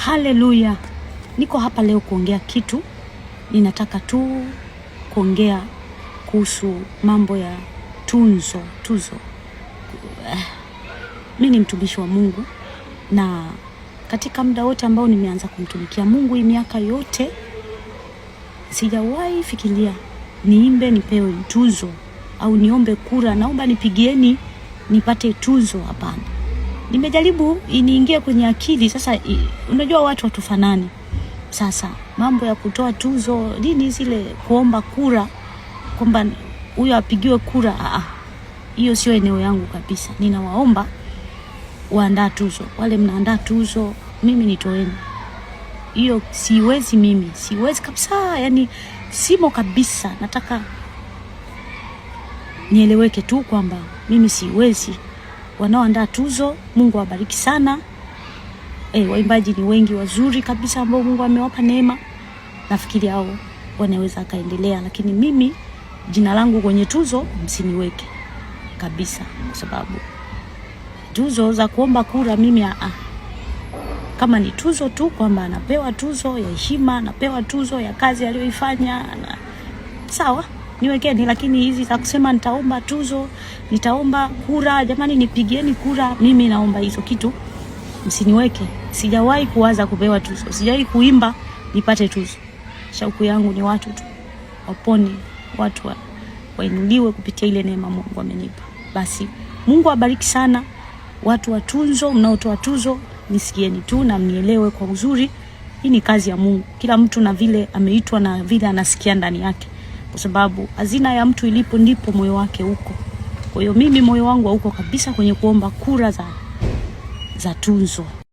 Haleluya. Niko hapa leo kuongea kitu. Ninataka tu kuongea kuhusu mambo ya tuzo. Mimi ni mtumishi wa Mungu, na katika muda wote ambao nimeanza kumtumikia Mungu hii miaka yote, sijawahi fikiria niimbe nipewe tuzo au niombe kura, naomba nipigieni nipate tuzo. Hapana. Nimejaribu iniingie kwenye akili. Sasa unajua watu hatufanani. Sasa mambo ya kutoa tuzo, nini zile kuomba kura, kwamba huyo apigiwe kura, hiyo sio eneo yangu kabisa. Ninawaomba waandaa tuzo, wale mnaandaa tuzo, mimi nitoeni. Hiyo siwezi, mimi siwezi kabisa, yani simo kabisa. Nataka nieleweke tu kwamba mimi siwezi. Wanaoandaa tuzo, Mungu awabariki sana. Waimbaji ni wengi wazuri kabisa ambao Mungu amewapa neema. Nafikiri hao wanaweza kaendelea, lakini mimi jina langu kwenye tuzo msiniweke kabisa, kwa sababu tuzo za kuomba kura mimi kama ni tuzo tu kwamba anapewa tuzo ya heshima, anapewa tuzo ya kazi aliyoifanya, sawa, niwekeni. Lakini hizi za kusema nitaomba tuzo, nitaomba kura, jamani nipigieni kura, mimi naomba hizo kitu msiniweke. Sijawahi kuwaza kupewa tuzo, sijawahi kuimba nipate tuzo. Shauku yangu ni watu tu wapone, watu wainuliwe kupitia ile neema Mungu amenipa. Basi Mungu abariki sana watu wa tuzo, mnaotoa tuzo, nisikieni tu na mnielewe kwa uzuri. Hii ni kazi ya Mungu. Kila mtu na vile ameitwa na vile anasikia ndani yake, kwa sababu hazina ya mtu ilipo ndipo moyo wake uko. Kwa hiyo mimi moyo wangu hauko kabisa kwenye kuomba kura za tuzo.